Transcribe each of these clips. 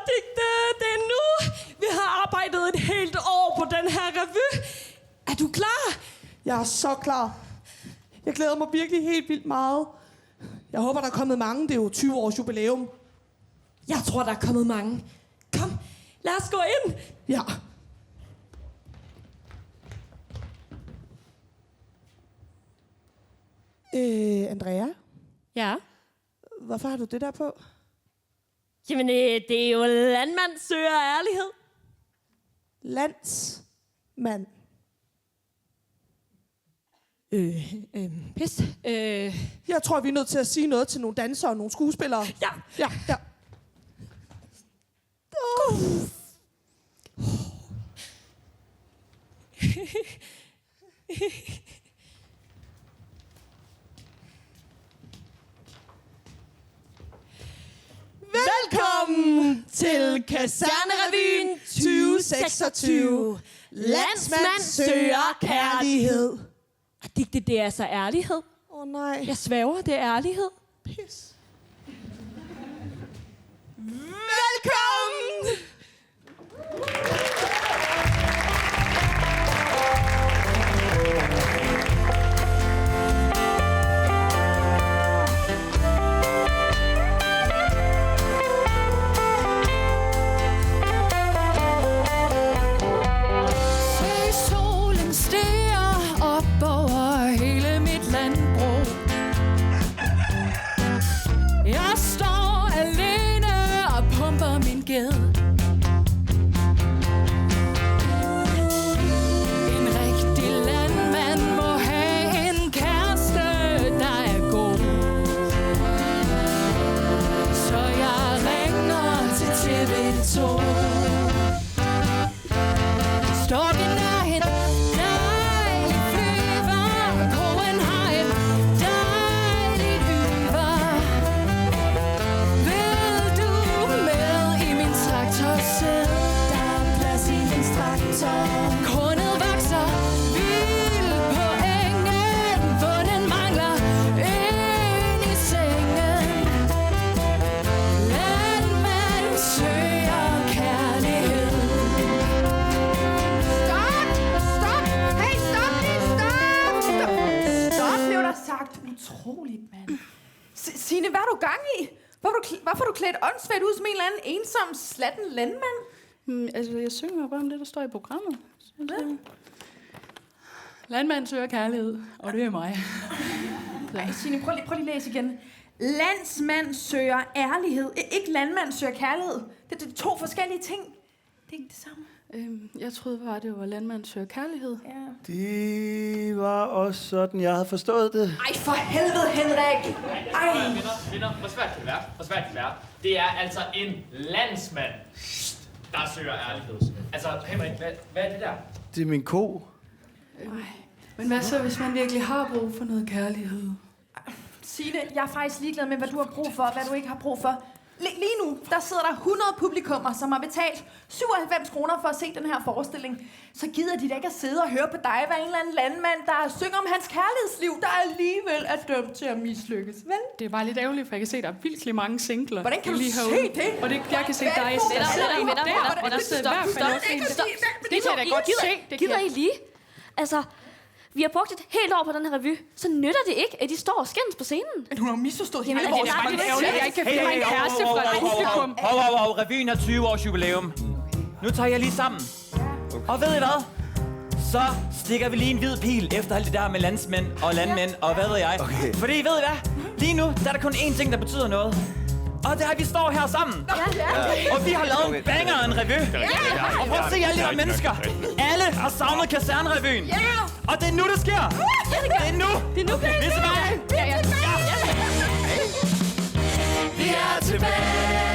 digte. Det er nu. Vi har arbejdet et helt år på den her revy. Er du klar? Jeg er så klar. Jeg glæder mig virkelig helt vildt meget. Jeg håber, der er kommet mange. Det er jo 20 års jubilæum. Jeg tror, der er kommet mange. Kom, lad os gå ind. Ja. Andrea? Ja? Hvorfor har du det der på? Jamen, det er jo landmand søger ærlighed. Landsmand. Pis. Jeg tror, vi er nødt til at sige noget til nogle dansere og nogle skuespillere. Ja. Velkommen til Kasernerevyen 2026. Landsmand søger kærlighed. Og digte, det er altså ærlighed. Nej. Jeg svæver, det er ærlighed. Pis. Velkommen! Solen stiger op over hele mit landbrug. Jeg står alene og pumper min ged. En rigtig landmand må have en kæreste, der er god. Så jeg ringer til TV2. Storken er en dejlig flyver, koen har en dejlig yver. Vil du med i min traktor sidde? Der er plads i min traktor. Kornet vokser vildt på engen, hvor den mangler ind i sengen. Landmand søger kærlighed. Stop, blev der sagt. Utroligt, mand. Signe, hvad er du gang i? Hvorfor er du klædt åndssvagt ud som en eller anden ensom, slatten landmand? Altså, jeg synger bare om det, der står i programmet. Landmand søger kærlighed, og det er mig. Nej, Signe, prøv lige at læse igen. Landsmand søger ærlighed. Ikke landmand søger kærlighed. Det er to forskellige ting. Det er ikke det samme. Jeg troede bare, det var landmand søger kærlighed. Ja. Det var også sådan, jeg havde forstået det. Ej, for helvede, Henrik! Ej! Venner, hvor svært kan det være? Det er altså en landsmand, der søger ærlighed. Altså, Henrik, hvad er det der? Det er min ko. Men hvad så, hvis man virkelig har brug for noget kærlighed? Signe, jeg er faktisk ligeglad med, hvad du har brug for, og hvad du ikke har brug for. Lige nu, der sidder der 100 publikummer, som har betalt 97 kroner for at se den her forestilling. Så gider de da ikke at sidde og høre på dig, hvad en eller anden landmand, der synger om hans kærlighedsliv, der alligevel er dømt til at mislykkes. Vel? Det er bare lidt ærgerligt, for jeg kan se, der er virkelig mange singler. Hvordan kan du lige se herude. det? Og det, jeg kan se, der er der, og der sidder i hvert fald også en. Det kan jeg da godt se. Gider I lige? Altså, vi har brugt et helt år på den her revy, så nytter det ikke, at de står og skændes på scenen. Men hun har misforstået hele Det er bare lidt ærgerligt, at jeg ikke kan finde en kæreste fra et publikum. Revyen har 20 års jubilæum. Nu tager jeg lige sammen. Og ved I hvad? Så stikker vi lige en hvid pil efter alt det der med landsmænd og landmænd og hvad ved jeg. Okay. Fordi ved I hvad? Lige nu, der er der kun én ting, der betyder noget. Og det er, at vi står her sammen. Og vi har lavet en banger af en revy. Og prøv at se alle de her mennesker. Alle har savnet Kasernerevyen. Og det er nu, det sker. Det er nu. Det er nu, Vi er tilbage. Vi er tilbage.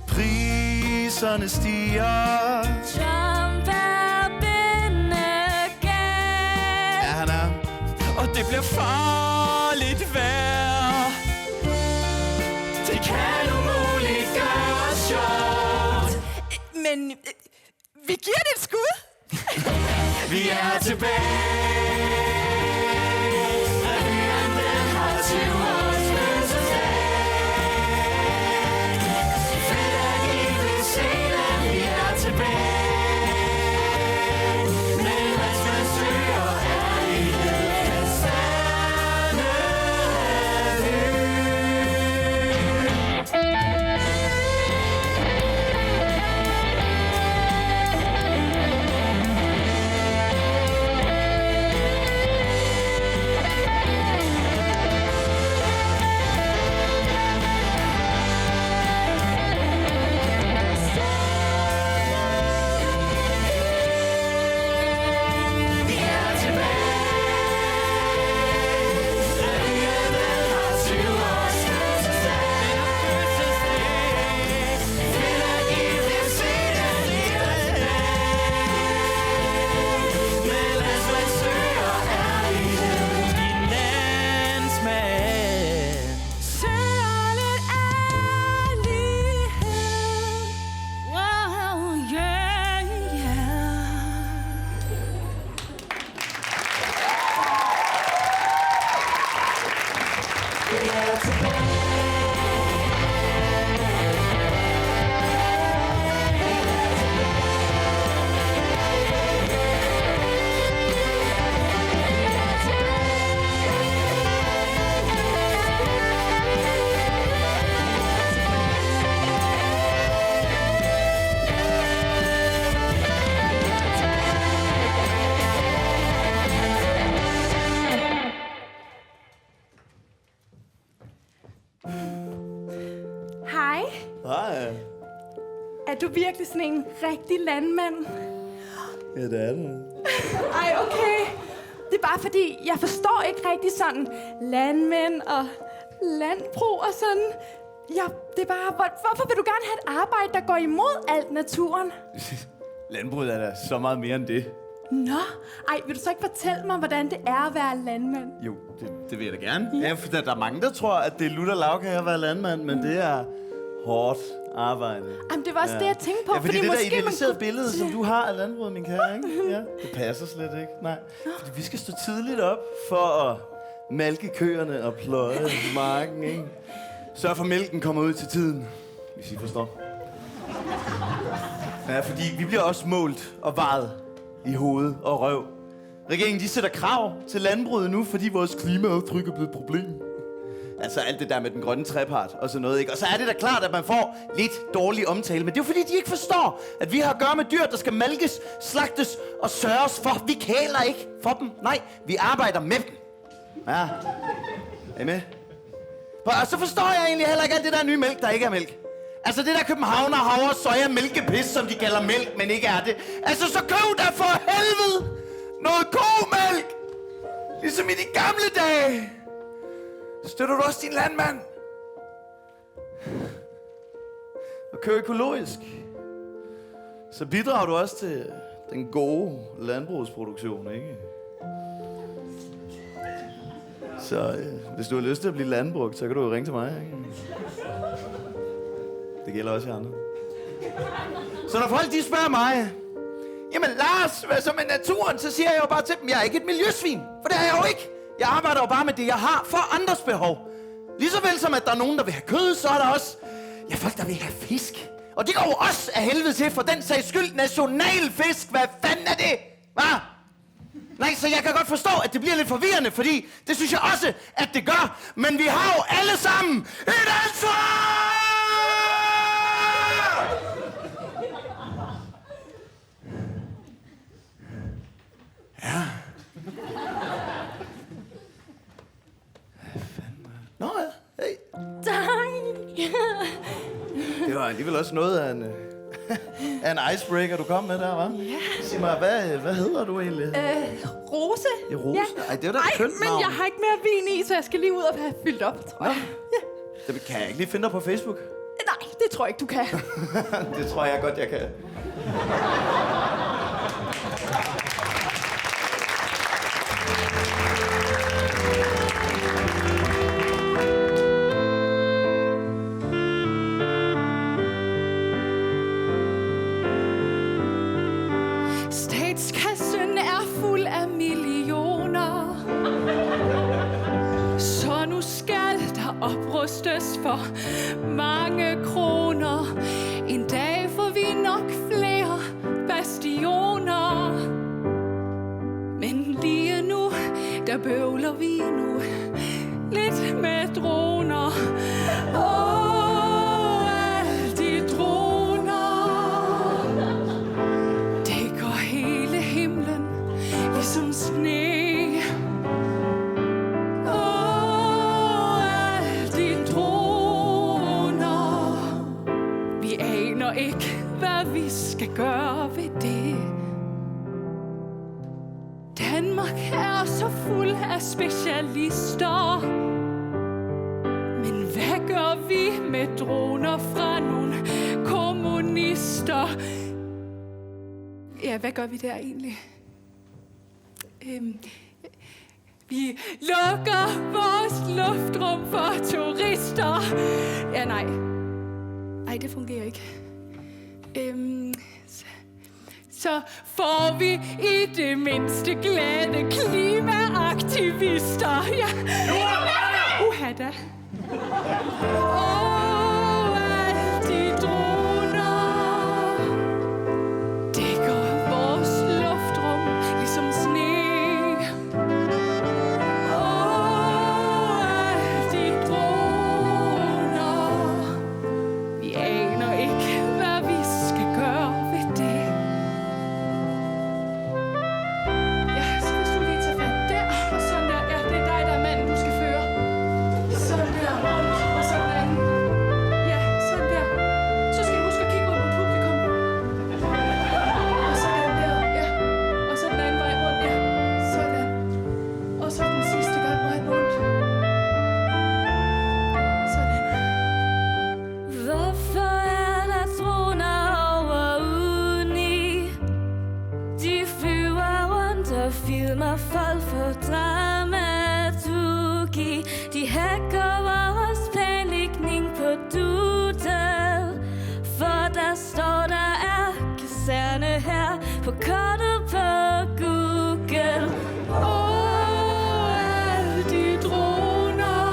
Priserne stiger. Trump er bindegal. Ja, han er. Og det bliver far. men vi giver det et skud. Vi er tilbage. Hej. Hej. Er du virkelig sådan en rigtig landmand? Ja, det er det. Ej, okay. Det er bare fordi, jeg forstår ikke rigtig sådan landmænd og landbrug og sådan. Ja, det er bare, hvorfor vil du gerne have et arbejde, der går imod alt naturen? Landbruget er da så meget mere end det. Nå, ej, vil du så ikke fortælle mig, hvordan det er at være landmand? Jo, det vil jeg da gerne. Ja, for der er mange, der tror, at det er lutter lavkage at være landmand, men det er hårdt arbejde. Jamen, det var også det, jeg tænkte på. Ja, fordi det der måske idealiserede billede, som du har af landbruget, min kære, ikke? Ja, det passer slet ikke. Nej, fordi vi skal stå tidligt op for at malke køerne og pløje marken, ikke? Sørg for, at mælken kommer ud til tiden, hvis I forstår. Ja, fordi vi bliver også målt og vejet i hoved og røv. Regeringen, de sætter krav til landbruget nu, fordi vores klimaaftryk er blevet et problem. Altså alt det der med den grønne trepart og sådan noget, ikke? Og så er det da klart, at man får lidt dårlig omtale. Men det er jo fordi, de ikke forstår, at vi har at gøre med dyr, der skal malkes, slagtes og sørges for. Vi kæler ikke for dem. Nej, vi arbejder med dem. Ja. Er I med? Og så forstår jeg egentlig heller ikke alt det der nye mælk, der ikke er mælk. Altså det der Københavner, havre, soja, mælkepis, som de kalder mælk, men ikke er det. Altså så køb da for helvede noget komælk! Ligesom i de gamle dage. Støtter du også din landmand? Og kør økologisk. Så bidrager du også til den gode landbrugsproduktion, ikke? Så hvis du har lyst til at blive landbrug, så kan du jo ringe til mig, ikke? Det gælder også jer andre. Så når folk de spørger mig, jamen Lars, hvad så med naturen? Så siger jeg jo bare til dem, jeg er ikke et miljøsvin. For det er jeg jo ikke. Jeg arbejder jo bare med det, jeg har for andres behov. Ligesåvel som at der er nogen, der vil have kød, så er der også folk, der vil have fisk. Og det går jo også af helvede til, for den sags skyld nationalfisk. Hvad fanden er det? Hvad? Nej, så jeg kan godt forstå, at det bliver lidt forvirrende, fordi det synes jeg også, at det gør. Men vi har jo alle sammen et ansvar! Ja. Nå ja, hey. Det var alligevel også noget af en icebreaker, du kom med der, hva'? Ja. Sig mig, hvad hedder du egentlig? Rose. Ja, Rose? Ja. Ej, det er da et kønt men navn. jeg har ikke mere vin i, så jeg skal lige ud og have fyldt op, tror jeg. Ja. Kan jeg ikke lige finde dig på Facebook? Nej, det tror jeg ikke, du kan. Det tror jeg godt, jeg kan. for mange kroner. En dag får vi nok flere bastioner. Men lige nu, der bøvler vi nu lidt med droner. Alle de droner dækker hele himlen ligesom sne. Alle de droner, vi aner ikke, hvad vi skal gøre ved det. Danmark er så fuld af specialister. Men hvad gør vi med droner fra nogle kommunister? Ja, hvad gør vi der egentlig? Vi lukker vores luftrum for turister. Ja, nej. Nej, det fungerer ikke. Så får vi i det mindste glade klimaaktivister. Ja. Uha da. Alle de droner dækker vores luftrum ligesom sne. Alle de droner, vi aner ikke, hvad vi skal gøre ved det. Ja, så hvis du lige tager fat der, og sådan der. Ja, det er dig, der er manden, du skal føre. Sådan der, og sådan. Ja, sådan der. Så skal du huske at kigge ud på publikum. Og sådan der, ja. Og så den anden vej rundt, ja. Sådan. Og så den sidste gang vej rundt. Sådan. Hvorfor er der droner over uni? De flyver rundt og filmer folk for dramaturgi. De hacker vores planlægning på Doodle. For der står, der er kaserne her på kortet på Google. Alle de droner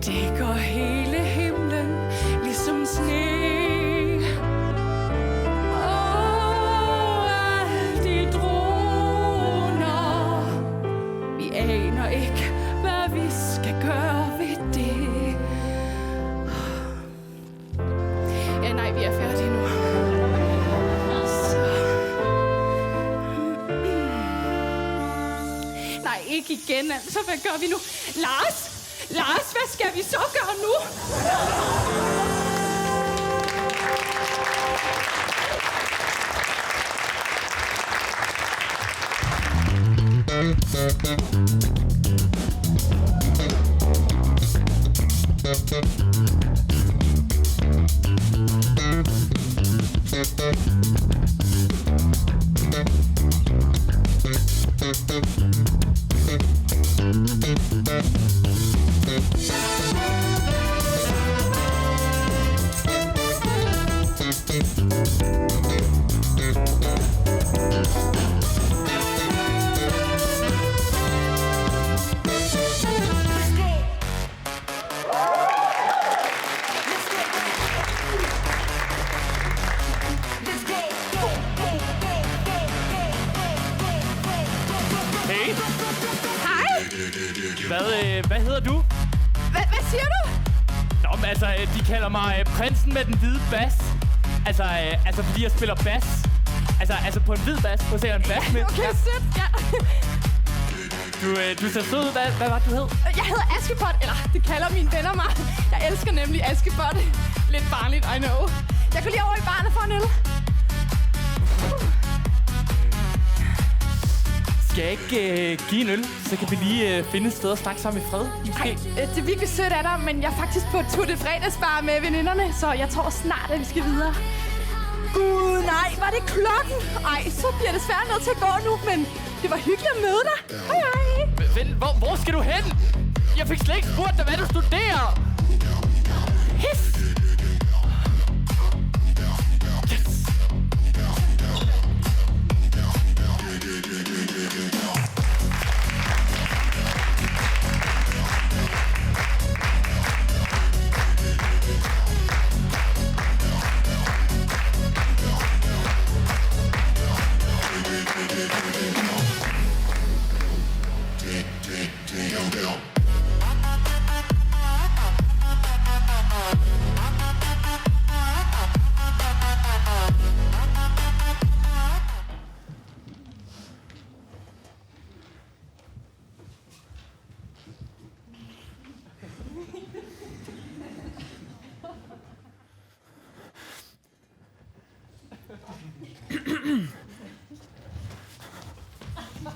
dækker hele himlen ligesom sne. Alle de droner, vi aner ikke, hvad vi skal gøre ved det. Ja, nej, vi er færdige nu. Så. Nej, ikke igen, altså. Hvad gør vi nu? Lars, hvad skal vi så gøre nu? Hey, Hej, hvad hedder du? hvad siger du? Nå, men altså, de kalder mig prinsen med den hvide bas. Altså fordi jeg spiller bas. Altså på en hvid bas. Prøv at se, jeg har en bas med. Okay, sødt, ja. Du ser sød ud. Hvad var det, du hed? Jeg hedder Askepot, eller det kalder mine venner mig. Jeg elsker nemlig Askepot. Lidt barnligt, I know. Jeg går lige over i baren og får en øl. Skal jeg ikke give en øl? Så kan vi lige finde et sted at snakke sammen i fred. Ej, det er virkelig sødt af dig, men jeg er faktisk på Tour de Fredagsbar med veninderne, så jeg tror snart, at vi skal videre. Gud, nej, var det klokken? Ej, så bliver det svært nødt til at gå nu, men det var hyggeligt at møde dig. Hej, hej. Vent, hvor skal du hen? Jeg fik slet ikke spurgt dig, hvad du studerer. His!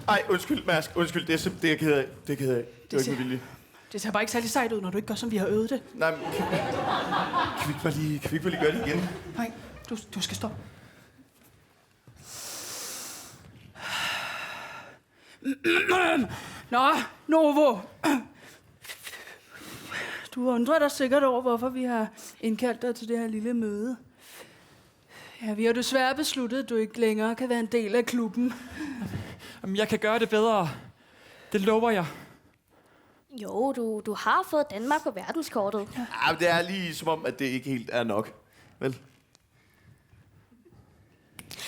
Ej, undskyld, Mærsk. Undskyld, det er jeg ked af. Det er ked af. Det var ikke med vilje. Det ser bare ikke særlig sejt ud, når du ikke gør, som vi har øvet det. Nej, men kan vi ikke bare lige gøre det igen? Nej, du skal stoppe. Nå, Novo. Du undrer dig sikkert over, hvorfor vi har indkaldt dig til det her lille møde. Ja, vi har desværre besluttet, at du ikke længere kan være en del af klubben. Jamen, jeg kan gøre det bedre. Det lover jeg. Jo, du har fået Danmark på verdenskortet. Ja, det er lige som om, at det ikke helt er nok. Vel?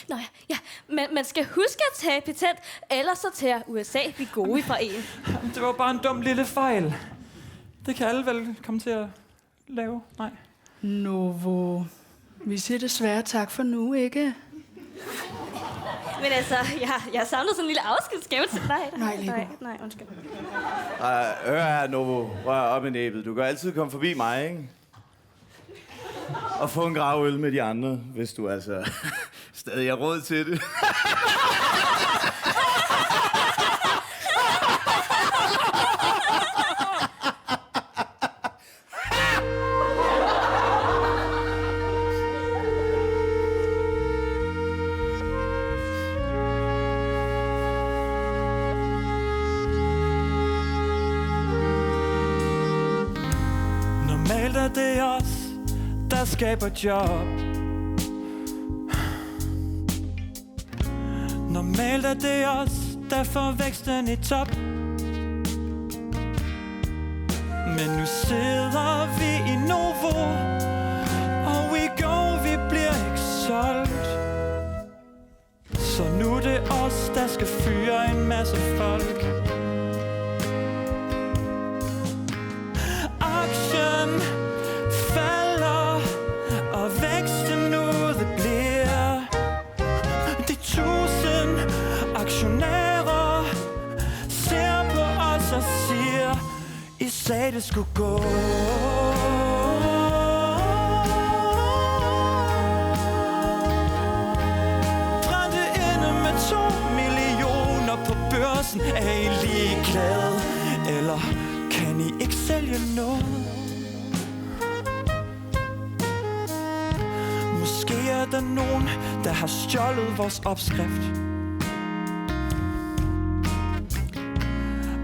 Nå ja, men man skal huske at tage patent, ellers så tager USA de gode fra en. Jamen, det var bare en dum lille fejl. Det kan alle vel komme til at lave. Nej. Novo. Vi siger desværre tak for nu, ikke? Men altså, jeg savner sådan en lille afskedsgave til dig. Nej, undskyld. Hør her, Novo. Rør op i næbet. Du kan altid komme forbi mig, ikke? Og få en gravøl med de andre, hvis du altså stadig har råd til det. Normalt er det os, der skaber job. Normalt er det os, der får væksten i top. Men nu sidder vi i Novo, og we go, vi bliver ikke solgt. Så nu er det os, der skal fyre en masse folk. Aktien falder, og væksten udebliver. De 1000 aktionærer ser på os og siger, I sagde det skulle gå. Brændte inde med 2 millioner på børsen. Er I ligeglade, eller kan I ikke sælge noget? Måske er der nogen, der har stjålet vores opskrift.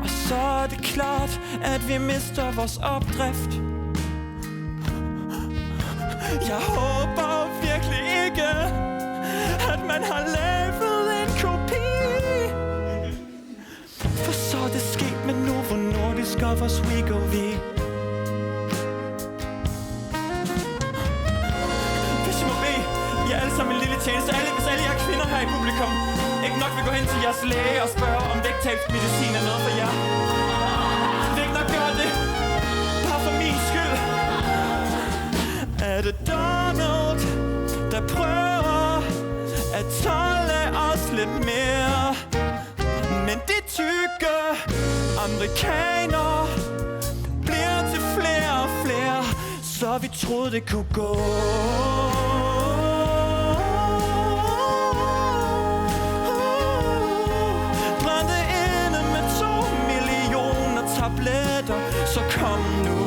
Og så er det klart, at vi mister vores opdrift. Jeg håber virkelig ikke, at man har lavet en kopi. For så er det sket med Novo Nordisk og vores Wegovy. Hvis I må bede jer alle sammen en lille tjeneste, hvis alle jer kvinder her i publikum ikke nok vil gå hen til jeres læge og spørge, om vægttabsmedicin er noget for jer. Vil ikke nok gøre det? Bare for min skyld. Er det Donald, der prøver at tåle os lidt mere? Men de tykke amerikanere bliver til flere og flere, så vi troede det kunne gå. Brændte inde med 2 millioner tabletter, så kom nu.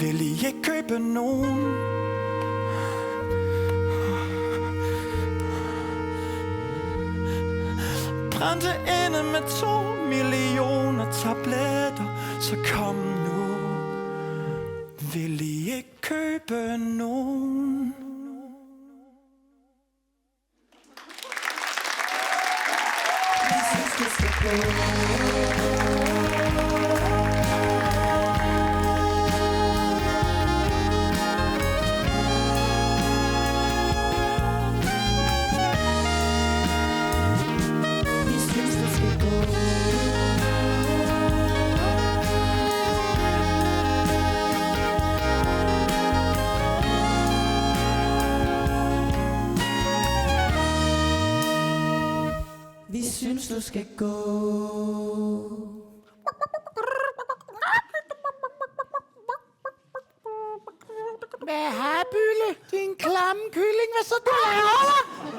Vil I ikke købe nogen? Brændte inde med 2 millioner tabletter, så kom nu. Vil I ikke købe nogen? Vi synes, du skal gå. Hvad har Bylle? Din klamme kylling, hvad så du laver?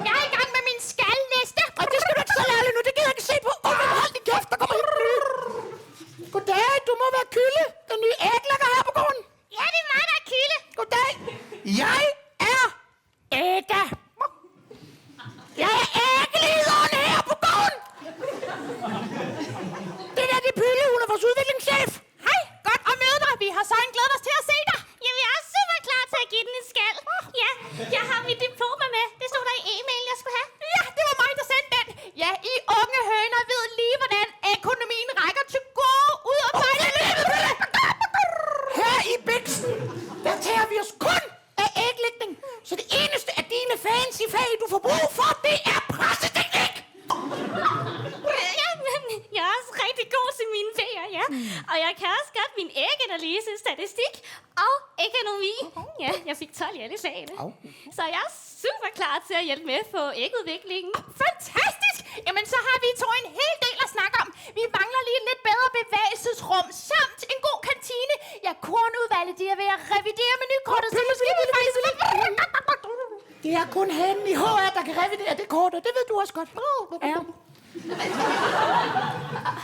Jeg er i gang med min skalliste. Og det skal du ikke så lærligt nu. Det gider jeg ikke se på. Hold din kæft, der kommer helt ny. Goddag, du må være Kylde. Den nye æglægger her på gården. Ja, det er mig, der er Kylde. Goddag. Jeg er Ægga. Jeg er æggelederen her på gården. Det der, det er Pylle, hun er vores udviklingschef. Hej, godt at møde dig. Vi har så glædet os til at se dig. Jamen, jeg er super klar til at give den en skal. Ja, jeg har mit diploma med. Det stod der i e-mail, jeg skulle have. Ja, det var mig, der sendte den. Ja, I unge høner ved lige, hvordan økonomien rækker til gå ud og fejle livet. Her i Bixen, der tager vi os kun af æglægning. Så det eneste af dine fancy fag, du får brug for, det er presseteknik. Ja, men jeg er også rigtig god til mine ferier, ja. Og jeg kan også godt min æggeanalyse, statistik og økonomi. Ja, jeg fik 12 i alle fagene. Så jeg er super klar til at hjælpe med på ægudviklingen. Fantastisk! Jamen, så har vi to en hel del at snakke om. Vi mangler lige et lidt bedre bevægelsesrum, samt en god kantine. Ja, kornudvalget, de er ved at revidere menukortet, så måske vi faktisk lige... Det er kun hende i HR, der kan revidere det kort, og det ved du også godt. Ja.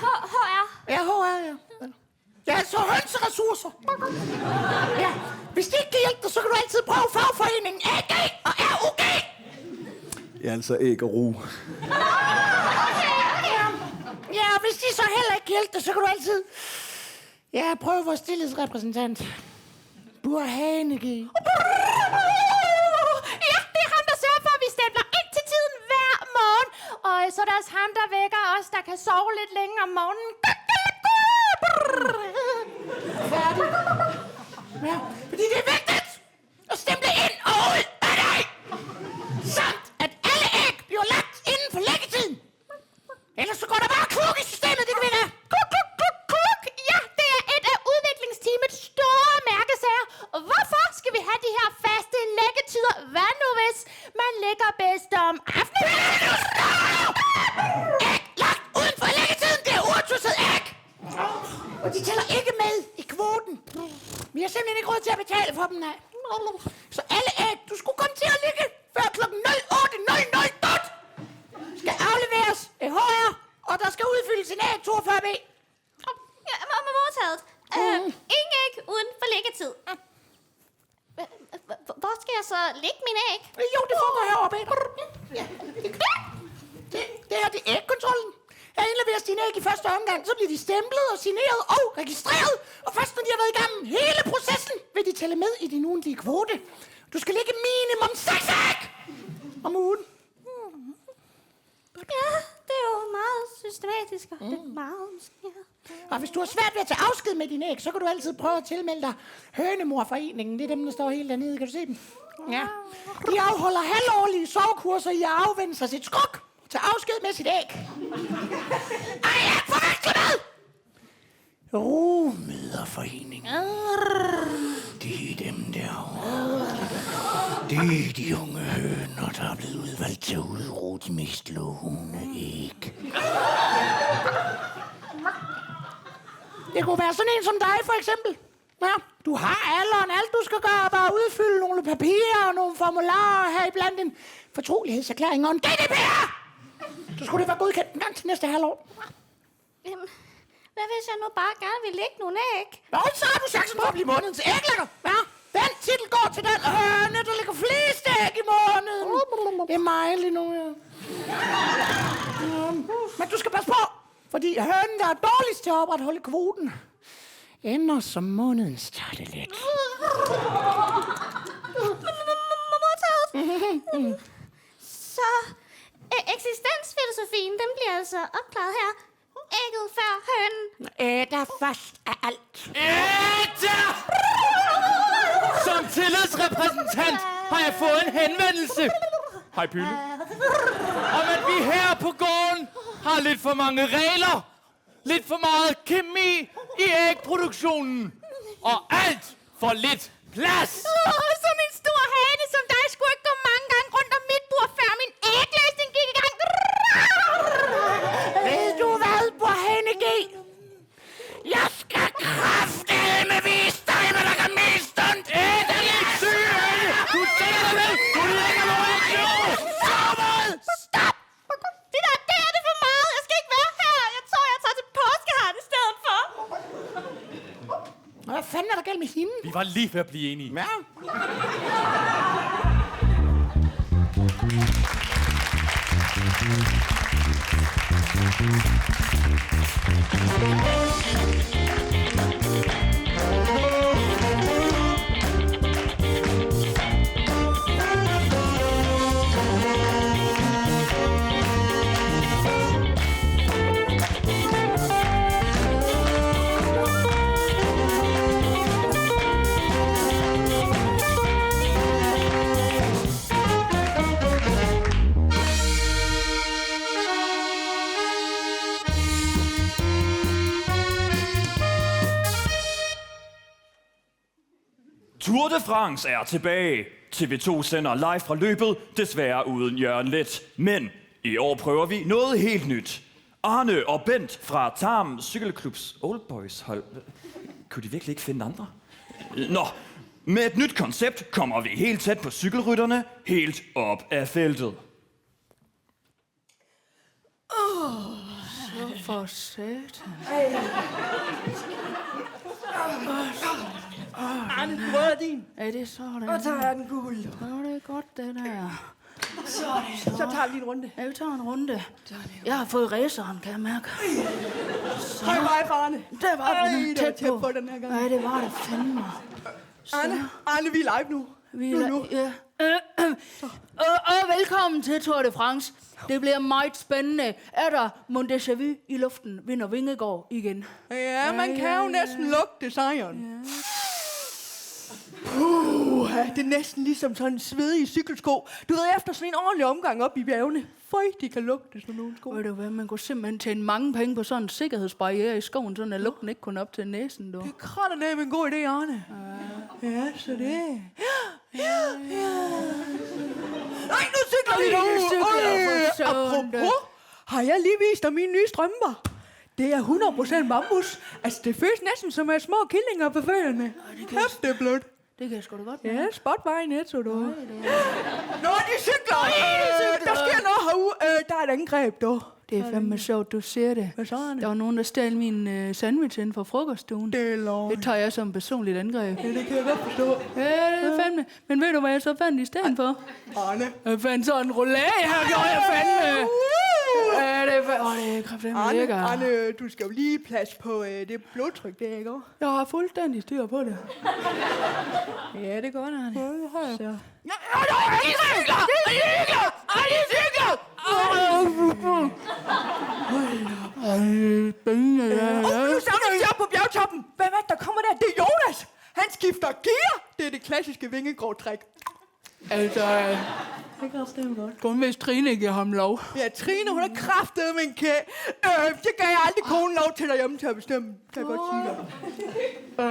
HR. Ja, HR, ja. Ja, så hønseressourcer. Ja, hvis det ikke kan hjælpe dig, så kan du altid prøve fagforeningen AG og RUG. Ja, altså æg og ru. Ja, og hvis de så heller ikke kan hjælpe dig, så kan du altid... Ja, prøve vores tillidsrepræsentant. Burhanegi. Ja, det er ham, der sørger for, at vi stempler ind til tiden hver morgen. Og så er der også ham, der vækker os, der kan sove lidt længe om morgenen. Færdig. Ja, fordi det er vigtigt at stemple ind og ud af dig. Samt, at alle æg bliver lagt inden for læggetiden. Ellers så går der bare kluk i systemet, det kan vi da. Kluk! Ja, det er et af udviklingsteamets store mærkesager. Og hvorfor skal vi have de her faste læggetider? Hvad nu hvis man ligger bedst om aftenen? Æg lagt uden for læggetiden, det er uertusset æg. Og de tæller ikke med i kvoten. Vi har simpelthen ikke råd til at betale for dem, nej. Så alle æg, du skulle komme til at ligge før klokken 08.00 skal afleveres i HR, og der skal udfyldes en æg 42B. Ja, modtaget. Ingen æg uden for læggetid. Hvor skal jeg så lægge mine æg? Jo, det foregår herovre bag dig. Ja. Det her, det er ægkontrollen. Her indleveres dine æg i første omgang, så bliver de stemplet og signeret og registreret. Og først når de har været igennem hele processen, vil de tælle med i din ugentlige kvote. Du skal lægge minimum 6 æg om ugen. Ja, det er jo meget systematisk. Og det er meget... Ja. Og hvis du har svært ved at tage afsked med dine æg, så kan du altid prøve at tilmelde dig Hønemorforeningen. Det er dem, der står helt dernede. Kan du se dem? Ja. De afholder halvårlige sovekurser i at afvende sig sit skruk. Tag afsked med sit æg. Ej, jeg forveksler med! Rumøderforeningen. Det er dem derovre. Det er de unge høner, der er blevet udvalgt til at udro de mest lovende æg. Det kunne være sådan en som dig, for eksempel. Ja, du har alderen. Alt du skal gøre er bare udfylde nogle papirer og nogle formularer her iblandt en fortrolighedserklæring og en GDPR. Så skulle det være godkendt en gang til næste halvår. Jamen, hvad hvis jeg nu bare gerne vil lægge nogle æg? Nå, så har du chancen for at blive månedens æglægger. Ja, den titel går til den høne, der lægger flest æg i måneden. Det er mig lige nu, ja. Men du skal passe på, fordi hønen, der er dårligst til at opretholde kvoten, ender som månedens tartelæg. Så eksistensfilosofien, den bliver altså opklaret her. Ægget før hønen. Ægger først af alt. Ægter! Som tillidsrepræsentant har jeg fået en henvendelse. Hej, Pylle. Om at vi her på gården har lidt for mange regler. Lidt for meget kemi i ægproduktionen. Og alt for lidt plads. Sådan en stor hane som dig skulle ikke gå mange gange rundt om mit bord, før min ægløsning gik i gang. Ved du hvad, Burhanegi? Jeg skal kraftedeme vise dig, hvad der kan mest ondt. Du sætter dig med! Du lægger mig ikke nu! fanden er der galt med hende? Vi var lige ved at blive enige. Ja. Tour de France er tilbage. TV2 sender live fra løbet, desværre uden Jørgen Let. Men i år prøver vi noget helt nyt. Arne og Bent fra Tarm Cykelklubs Oldboys hold. Kunne de virkelig ikke finde andre? Nå, med et nyt koncept kommer vi helt tæt på cykelrytterne, helt op af feltet. Så for satan. Arne, den røde er din. Er det sådan? Og tager jeg den gule. Nå, det er godt, det der. Så tager vi lige en runde. Ja, vi tager en runde. Jeg har fået raceren, kan jeg mærke. Hej, hej, Arne. Det var den det var tæt på. den her gang. Nej, det var det fandme. Arne, vi er live nu. Nu. Ja. Og velkommen til Tour de France. Det bliver meget spændende. Er der mon déjà vu i luften, vinder Vingegaard igen? Ja, man kan jo næsten lugte sejren. Ja. Det er næsten ligesom sådan en svedig cykelsko. Du ved, efter sådan en ordentlig omgang op i bjergene. Føj, de kan lugte sådan nogle sko. Ved du hvad, man kunne simpelthen tjene mange penge på sådan en sikkerhedsbarriere i skoven, sådan at lugten ikke kun op til næsen, du. Det er kraftedeme en god idé, Arne. Ja, så det. Ja. Nej, nu cykler vi nu! Apropos, har jeg lige vist dig mine nye strømper? Det er 100% bambus. Altså, det føles næsten som små killinger på fødderne. Kæft, det er blødt. Det kan jeg sgu da godt. Ja, spotvej i Netto, du. Nå, de cykler! Der sker noget herude. Der er et angreb, du. Det er fandme sjovt, du ser det. Hvad så er det? Der var nogen, der stjal min sandwich inden for frokoststuen. Det er lov. Det tager jeg som personligt angreb. Ja, det kan jeg godt forstå. Ja, det er fandme. Men ved du, hvad jeg så fandt i stedet for? Arne. Jeg fandt sådan en roulade her, gjorde jeg fandme. Ja, det er kraftedeme lækker. Arne, du skal jo lige plads på det blodtryk, det er ikke også? Jeg har fuldstændig styr på det. Ja, det er godt, Arne. Ja, det har jeg. Så. Nu samler vi op på bjergtoppen. Hvem er det, der kommer der? Det er Jonas. Han skifter gear. Det er det klassiske Vingegaard-træk. Altså, Det kan også stemme godt. kun hvis Trine giver ham lov. Ja, Trine, hun er kraftet med en kæ. Det gav jeg aldrig konen lov til derhjemme til at bestemme. Kan jeg godt sige dig.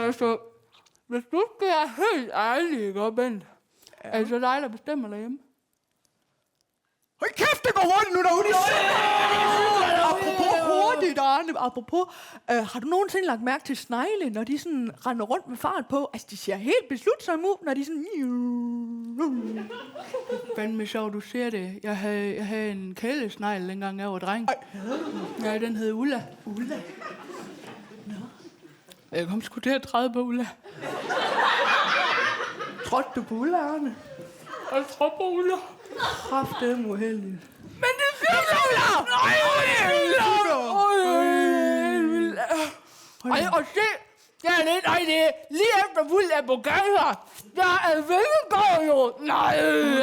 Altså, hvis du skal være helt ærlig, ikke op, Bent? Er det så dig, der bestemmer derhjemme? Hold kæft, det går hurtigt nu derude. Apropos hurtigt, Arne. Apropos, har du nogensinde lagt mærke til snegle, når de sådan render rundt med fart på? Altså, de ser helt beslutsomme ud, når de sådan... Fandme sjovt, du ser det. Jeg havde en kælesnegl, dengang jeg var dreng. Ja, den hed Ulla. Ulla. Jeg kom sgu til at træde på Ulla. Trådte du på Ulla, Arne? Jeg tror på Ulla. Kraftedeme uheldigt. Men det er Ulla! Nej, og se, det er lige efter fuld af bogager. Der er Vingegaard jo. Nej,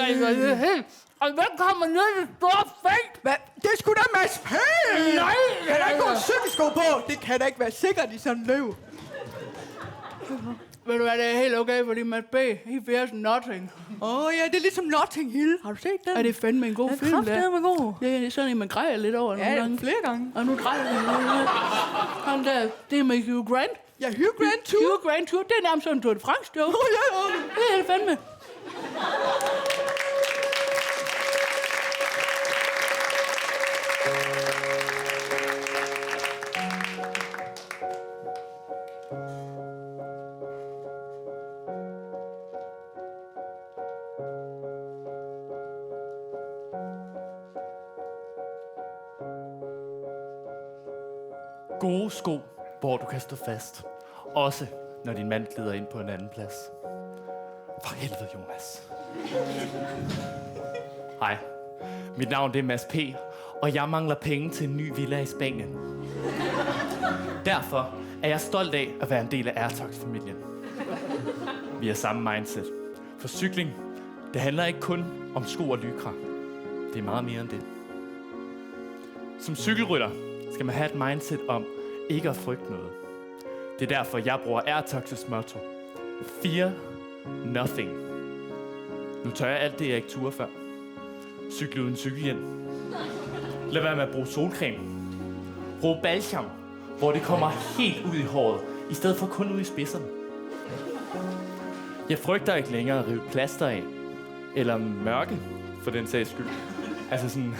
altså, det er helt... Og hvem kommer ned i store fægt? Hvad? Det er sgu da Mads P! Nej! Kan der ikke gå en cykelsko på? Det kan da ikke være sikkert i sådan en løb. Ved du hvad, det er helt okay, fordi Mads B. He fears nothing. Ja, det er ligesom Notting Hill. Har du set den? Er det fandme en god film, der? Det er god. Det er sådan en, man græder lidt over nogle gange. flere gange. Og nu græder jeg lidt. Ham der, det er med Hugh Grant. Ja, Hugh Grant Tour. Hugh Grant Tour, det er nærmest sådan en Tour de France, jo. Ja. Det er det fandme. Gode sko, hvor du kan stå fast. Også når din mand glider ind på en anden plads. For helvede, Jonas. Hej, mit navn det er Mads P., og jeg mangler penge til en ny villa i Spanien. Derfor er jeg stolt af at være en del af Airtox-familien. Vi har samme mindset. For cykling, det handler ikke kun om sko og lykra. Det er meget mere end det. Som cykelrytter skal man have et mindset om ikke at frygte noget. Det er derfor, jeg bruger Airtox' motto. Fear nothing. Nu tør jeg alt det, jeg ikke turde før. Cykle uden cykelhjelm. Lad være med at bruge solcreme. Brug balsam, hvor det kommer helt ud i håret, i stedet for kun ud i spidserne. Jeg frygter ikke længere at rive plaster af. Eller mørke, for den sags skyld. Altså sådan,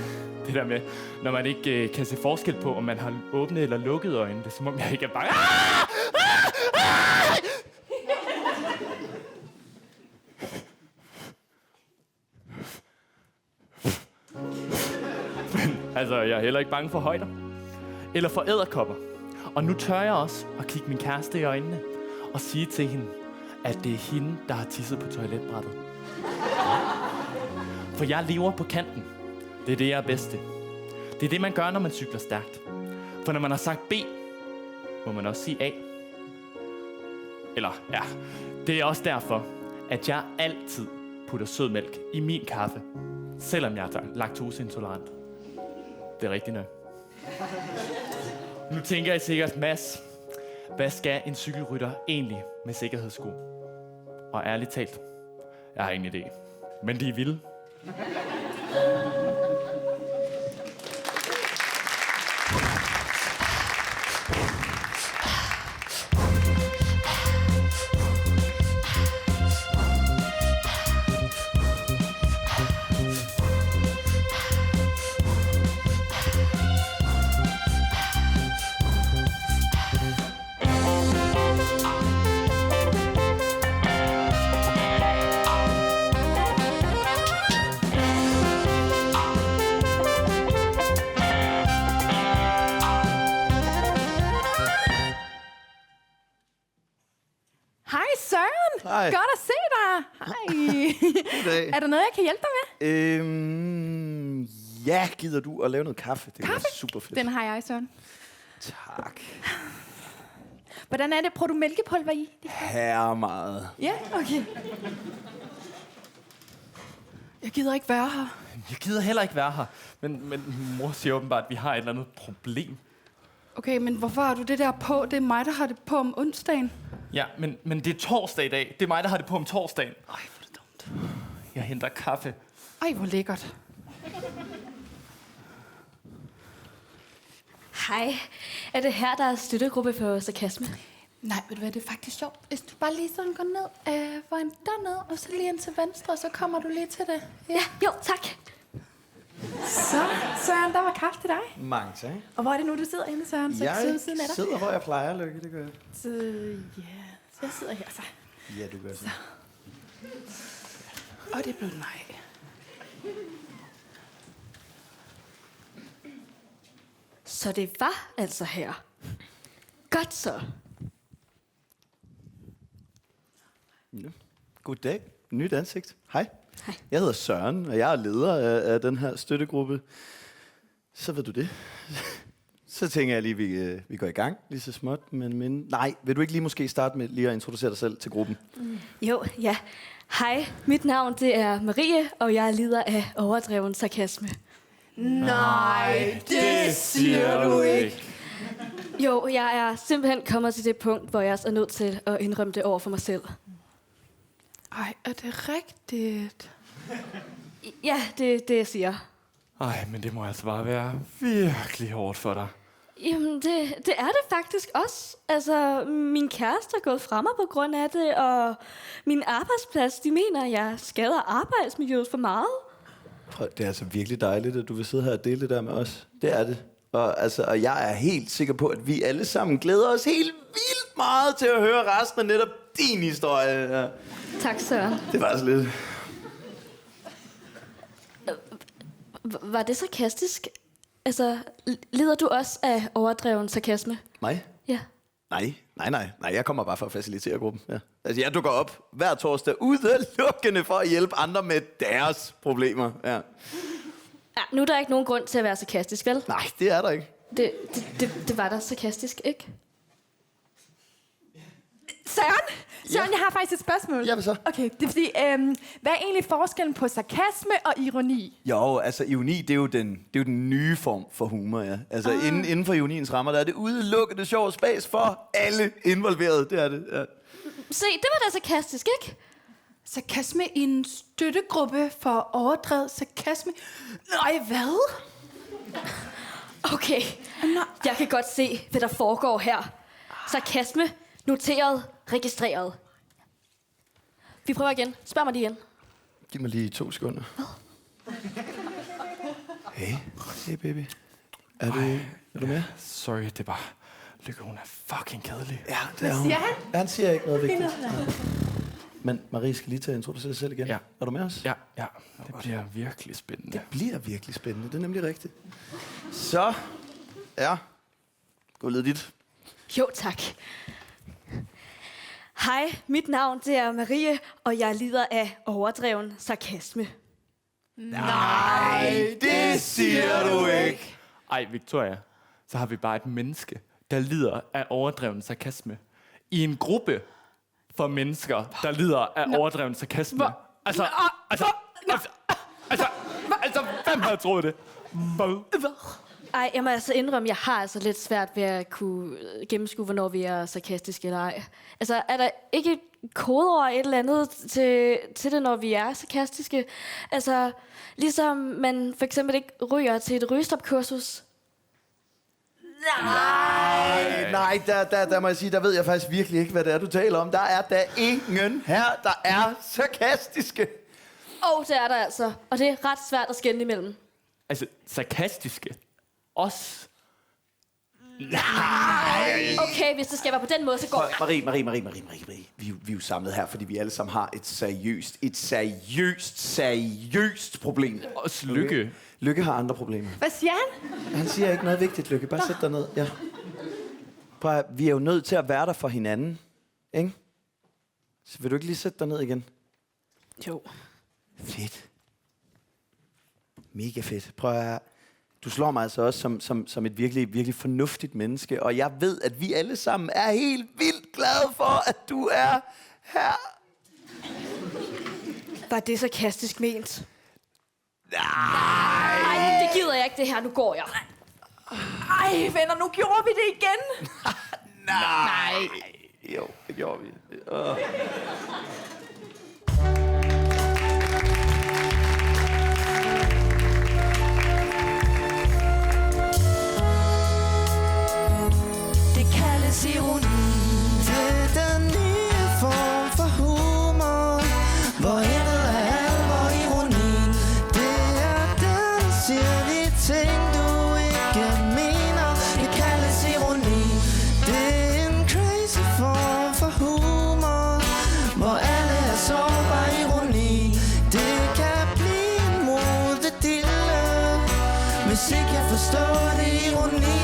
det der med, når man ikke kan se forskel på, om man har åbne eller lukkede øjne. Det er som om, jeg ikke er bare... Men altså, jeg er heller ikke bange for højder. Eller for edderkopper. Og nu tør jeg også at kigge min kæreste i øjnene og sige til hende, at det er hende, der har tisset på toiletbrættet. For jeg lever på kanten. Det er det, jeg er bedst til. Det er det, man gør, når man cykler stærkt. For når man har sagt B, må man også sige A. Eller, ja, det er også derfor, at jeg altid putter sødmælk i min kaffe, selvom jeg er laktoseintolerant. Det er rigtigt nok. Nu tænker jeg sikkert, Mads, hvad skal en cykelrytter egentlig med sikkerhedssko? Og ærligt talt, jeg har ingen idé. Men de er vilde. Hej. Godt at se dig. Hej. Er der noget, jeg kan hjælpe dig med? Ja, gider du at lave noget kaffe? Det kaffe? Er super fedt. Den har jeg, Søren. Tak. Hvordan er det? Prøver du mælkepulver i? Her meget. Ja, okay. Jeg gider ikke være her. Jeg gider heller ikke være her. Men mor siger åbenbart, at vi har et eller andet problem. Okay, men hvorfor har du det der på? Det er mig, der har det på om onsdagen. Ja, men det er torsdag i dag. Det er mig, der har det på om torsdagen. Ej, hvor er det dumt. Jeg henter kaffe. Ej, hvor lækkert. Hej. Er det her, der er støttegruppe for sarkasme? Nej, ved du hvad, det er faktisk sjovt. Hvis du bare lige sådan går ned, vejen derned, og så lige ind til venstre, så kommer du lige til det. Ja, jo, tak. Så, Søren, der var kaffe til dig. Mange tak. Og hvor er det nu, du sidder inde, Søren? Så jeg siden af dig. sidder, hvor jeg plejer, Lykke, det gør jeg. Så jeg sidder her, så. Ja, du gør så. Og det blev nej. Så det var altså her. Godt så. Ja. Goddag. Nyt ansigt. Hej. Hej. Jeg hedder Søren, og jeg er leder af den her støttegruppe. Så ved du det. Så tænker jeg lige, vi går i gang lige så småt. Men nej, vil du ikke lige måske starte med lige at introducere dig selv til gruppen? Jo, ja. Hej, mit navn det er Marie, og jeg er leder af Overdreven Sarkasme. Nej, det siger du ikke. Jo, jeg er simpelthen kommet til det punkt, hvor jeg er nødt til at indrømme det over for mig selv. Ej, er det rigtigt? Ja, det er det, jeg siger. Ej, men det må altså bare være virkelig hårdt for dig. Jamen, det er det faktisk også. Altså, min kæreste er gået fra mig på grund af det, og min arbejdsplads, de mener, at jeg skader arbejdsmiljøet for meget. Det er altså virkelig dejligt, at du vil sidde her og dele det der med os. Det er det. Og jeg er helt sikker på, at vi alle sammen glæder os helt vildt meget til at høre resten af netop din historie. Ja. Tak, Søren. Det var altså lidt... Var det sarkastisk? Altså, lider du også af overdreven sarkasme? Mig? Ja. Nej, jeg kommer bare for at facilitere gruppen. Ja. Altså, jeg dukker op hver torsdag udelukkende for at hjælpe andre med deres problemer. Ja. Ja, nu er der ikke nogen grund til at være sarkastisk, vel? Nej, det er der ikke. Det var da sarkastisk, ikke? Søren, jeg har faktisk et spørgsmål. Ja, hvad så? Okay, det er fordi, hvad er egentlig forskellen på sarkasme og ironi? Jo, altså ironi, det er jo den nye form for humor, ja. Altså inden for ironiens rammer, der er det udelukkende sjov spas for alle involverede. Det er det, ja. Se, det var da sarkastisk, ikke? Sarkasme i en støttegruppe for overdrevet sarkasme? Nej, hvad? Okay, jeg kan godt se, hvad der foregår her. Sarkasme, noteret, registreret. Vi prøver igen. Spørg mig lige igen. Giv mig lige 2 sekunder. Hey baby. Er du med? Sorry, det er bare... Lykke, hun er fucking kedelig. Ja, det er hun. Siger han? Ja, han siger ikke noget vigtigt. Ja. Men Marie skal lige til at introducere sig selv igen. Ja. Er du med os? Ja. Det bliver virkelig spændende. Det bliver virkelig spændende. Det er nemlig rigtigt. Så, ja. Gå lidt dit. Jo, tak. Hej, mit navn det er Marie, og jeg lider af overdreven sarkasme. Nej, det siger du ikke. Ej, Victoria, så har vi bare et menneske, der lider af overdreven sarkasme. I en gruppe for mennesker, der lider af overdreven sarkasme. Altså, hvem havde troet det? Ej, jeg må altså indrømme, jeg har altså lidt svært ved at kunne gennemskue, hvornår vi er sarkastiske eller ej. Altså, er der ikke kodeord et eller andet til det, når vi er sarkastiske? Altså, ligesom man for eksempel ikke ryger til et rygestopkursus. Nej, der må jeg sige, der ved jeg faktisk virkelig ikke, hvad det er, du taler om. Der er da ingen her, der er sarkastiske. Det er der altså, og det er ret svært at skelne imellem. Altså, sarkastiske? Os? Nej! Okay, hvis det skal være på den måde, så går jeg. Marie. Vi er jo samlet her, fordi vi alle sammen har et seriøst problem. Også Lykke. Okay. Lykke har andre problemer. Hvad siger han? Han siger ikke noget vigtigt, Lykke. Bare sæt dig ned. Ja. Prøv at, vi er jo nødt til at være der for hinanden. Ikke? Så vil du ikke lige sætte dig ned igen? Jo. Fedt. Mega fedt. Prøv at... Du slår mig altså også som et virkelig fornuftigt menneske, og jeg ved, at vi alle sammen er helt vildt glade for, at du er her. Var det sarkastisk ment? Nej, det gider jeg ikke det her. Nu går jeg. Ej, venner, nu gjorde vi det igen. Nej. Jo, det gjorde vi. Ironi. Det er den nye form for humor, hvor intet er alvor ironi. Det er den sirlige ting, du ikke mener. Det kaldes ironi. Det er en crazy form for humor, hvor alle er sårbar ironi. Det kan blive en modedille, hvis ikke jeg forstår det ironi.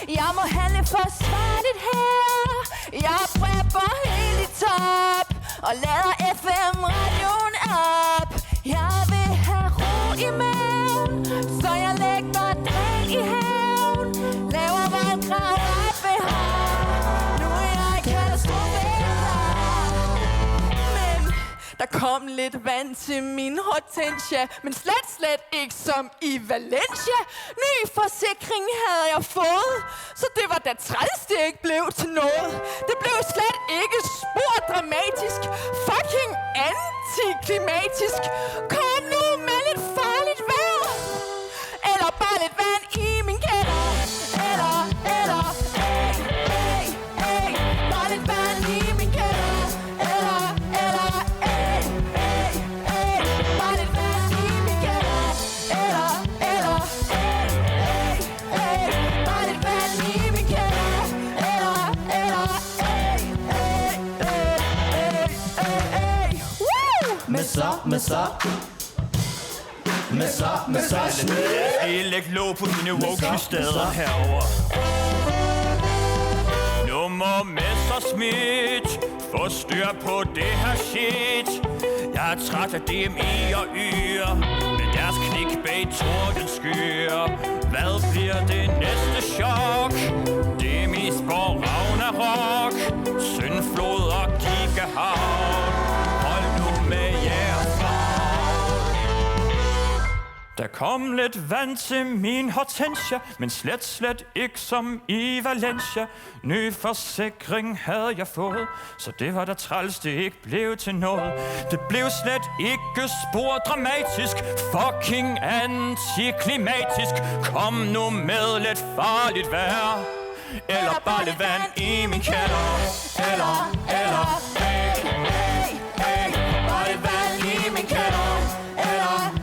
Jeg må handle forsvarligt her. Jeg prepper helt i top og lader FM-radioen op. Jeg vil have ro i maven, så jeg lægger drik i her. kom lidt vand til min hortensia, men slet ikke som i Valencia. Ny forsikring havde jeg fået, så det var da træls, det ikke blev til noget. Det blev slet ikke spor dramatisk, fucking antiklimatisk. Kom nu med lidt farligt vejr, eller bare lidt vand i min kælder. Eller, bare lidt vand i min kælder. Eller, bare lidt vand i min kælder. Eller, bare lidt vand i min kælder. Eller, Med så læg låg på mine woke steder herover. Nu må Messerschmidt få styr på det her shit. Jeg er træt af DMI og Yr med deres clickbait tordenskyer. Hvad bliver det næste chok? DMI spår Ragnarok, syndflod og gigahavn. Hold nu med jeres der kom lidt vand til min hortensia, men slet ikke som i Valencia. Ny forsikring havde jeg fået, så det var da træls, det ikke blev til noget. Det blev slet ikke spor dramatisk, fucking antiklimatisk. Kom nu med lidt farligt vejr, eller bare lidt vand i min kælder. Eller, bare lidt vand i min kælder. Eller,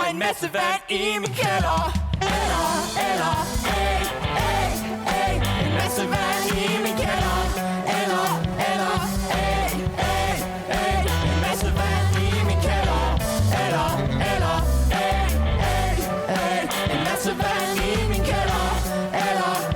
en masse vand i min kælder. Eller, en masse vand i min kælder. Eller, en masse vand i min kælder. Eller, en masse vand i min kælder. Eller,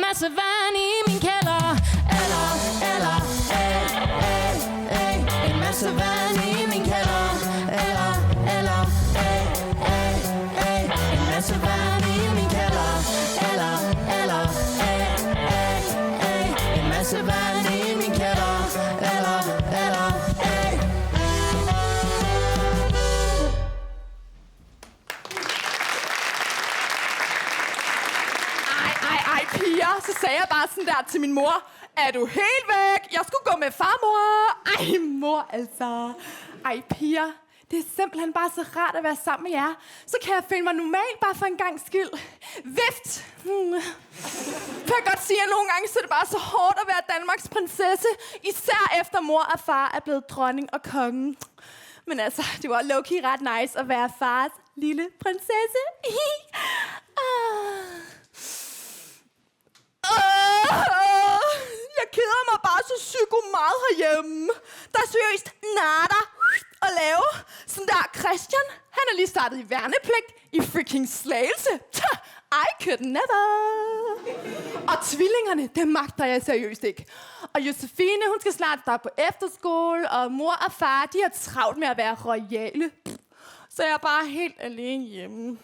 masse vand i min kælder. Eller, en masse vand i min kælder. Eller, en masse vand i min kælder. Eller, en masse vand i min kælder. Eller, Ej, piger, så sagde jeg bare sådan der til min mor. Er du helt væk? Jeg skulle gå med farmor. Ej, mor altså. Ej, piger, det er simpelthen bare så rart at være sammen med jer. Så kan jeg føle mig normal bare for en gangs skyld. Vift. Kan jeg godt sige, at nogle gange så er det bare så hårdt at være Danmarks prinsesse. Især efter mor og far er blevet dronning og kongen. Men altså, det var low-key ret nice at være fars lille prinsesse. Jeg keder mig bare så psyko meget herhjemme. Der er seriøst nada at lave. Sådan der Christian, han er lige startet i værnepligt i freaking Slagelse. I could never. Og tvillingerne, det magter jeg seriøst ikke. Og Josefine, hun skal snart starte på efterskole, og mor og far, de har travlt med at være royale. Så jeg er bare helt alene hjemme.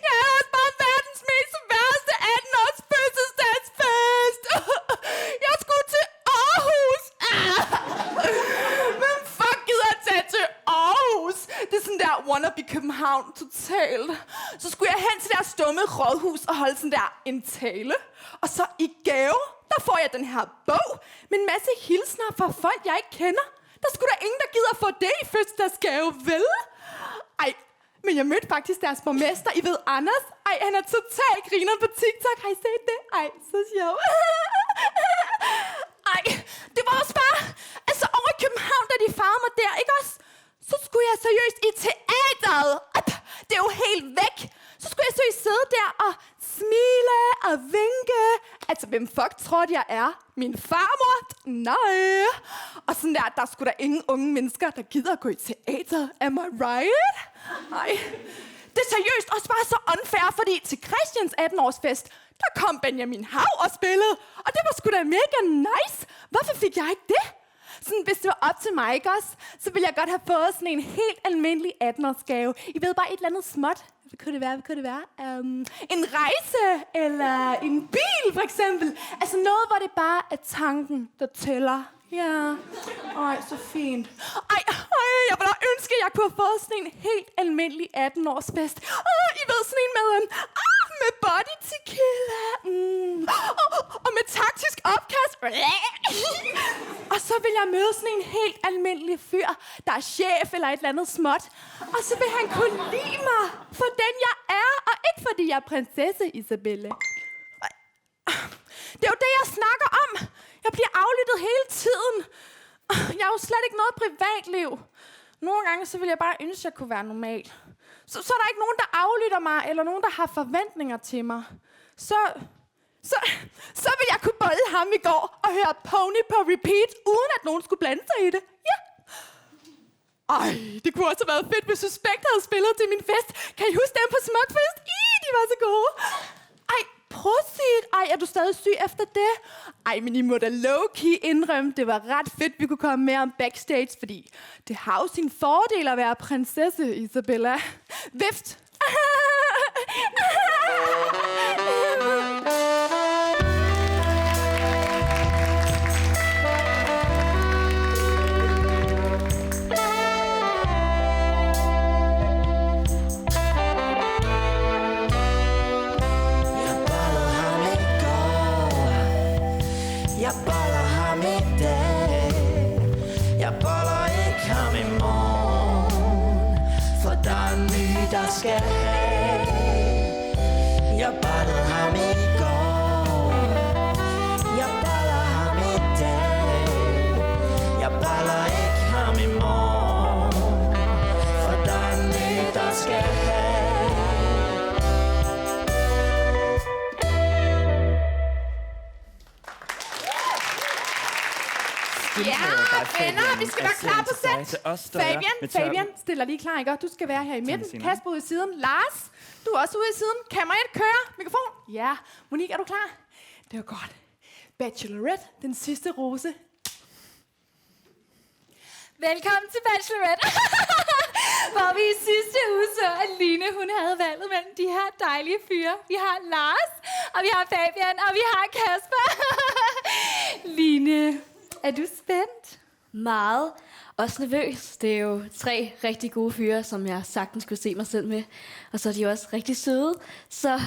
Jeg har også bare verdens mest værste 18-års fødselsdagsfest. Jeg skulle til Aarhus. Hvem fuck gider at tage til Aarhus? Det er sådan der wannabe København totalt. Så skulle jeg hen til deres dumme rådhus og holde sådan der en tale. Og så i gave, der får jeg den her bog med en masse hilsner fra folk, jeg ikke kender. Der skulle der ingen, der gider at få det i fødselsdagsgave, vel? Ej, men jeg mødte faktisk deres borgmester, I ved, Anders. Ej, han er totalt griner på TikTok. Har I set det? Ej, så sjov. Ej, det var også bare... Altså, over i København, da de farvede mig der, ikke også? Så skulle jeg seriøst i teateret. Det er jo helt væk. Så skulle jeg seriøst sidde der og smile og vinke. Altså, hvem fuck tror jeg er? Min farmor? Nej. Og sådan der skulle der ingen unge mennesker, der gider at gå i teater. Am I right? Nej. Det er seriøst også bare så unfair, fordi til Christians 18-års fest, der kom Benjamin Hav og spillede. Og det var sgu da mega nice. Hvorfor fik jeg ikke det? Sådan, hvis det var op til mig, ikke også, så ville jeg godt have fået sådan en helt almindelig 18-årsgave. I ved bare et eller andet småt. Hvad kunne det være? En rejse, eller en bil, for eksempel. Altså noget, hvor det bare er tanken, der tæller. Ja. Ej, så fint. Ej, jeg ville da ønske, at jeg kunne have fået sådan en helt almindelig 18-års fest. I ved, sådan en med body tequila. Og med taktisk opkast. Og så vil jeg møde sådan en helt almindelig fyr, der er chef eller et eller andet småt. Og så vil han kunne lide mig for den, jeg er, og ikke fordi jeg er prinsesse Isabelle. Det er jo det, jeg snakker om. Jeg bliver aflyttet hele tiden. Jeg har jo slet ikke noget privatliv. Nogle gange så vil jeg bare ønske, at jeg kunne være normal. Så er der ikke nogen, der aflytter mig, eller nogen, der har forventninger til mig. Så vil jeg kunne bolle ham i går og høre Pony på repeat, uden at nogen skulle blande sig i det. Ja. Ej, det kunne også have været fedt, hvis Suspekt havde spillet til min fest. Kan I huske dem på Smukfest? De var så gode. Ej, prosit. Ej, er du stadig syg efter det? Ej, men I må da low-key indrømme, det var ret fedt, vi kunne komme med om backstage, fordi det har jo sin fordel at være prinsesse, Isabella. Vift. Jeg boller ham i dag. Jeg boller ikke ham i morgen, for der er en ny, der skal have. Jeg boller ham i går. Jeg boller ham i dag. Jeg boller ikke ham i morgen, for der er en ny, der skal have. Ja, venner, vi skal være klar på sæt. Fabian, stiller lige klar, ikke? Du skal være her i midten. Kasper ude i siden. Lars, du er også ude i siden. Kamera 1, kører. Mikrofon. Ja. Monique, er du klar? Det var godt. Bachelorette, den sidste rose. Velkommen til Bachelorette. Hvor vi i sidste uge så, at Line, hun havde valget mellem de her dejlige fyre. Vi har Lars, og vi har Fabian, og vi har Kasper. Line, er du spændt? Meget. Også nervøs. Det er jo 3 rigtig gode fyre, som jeg sagtens kunne se mig selv med. Og så er de jo også rigtig søde. Så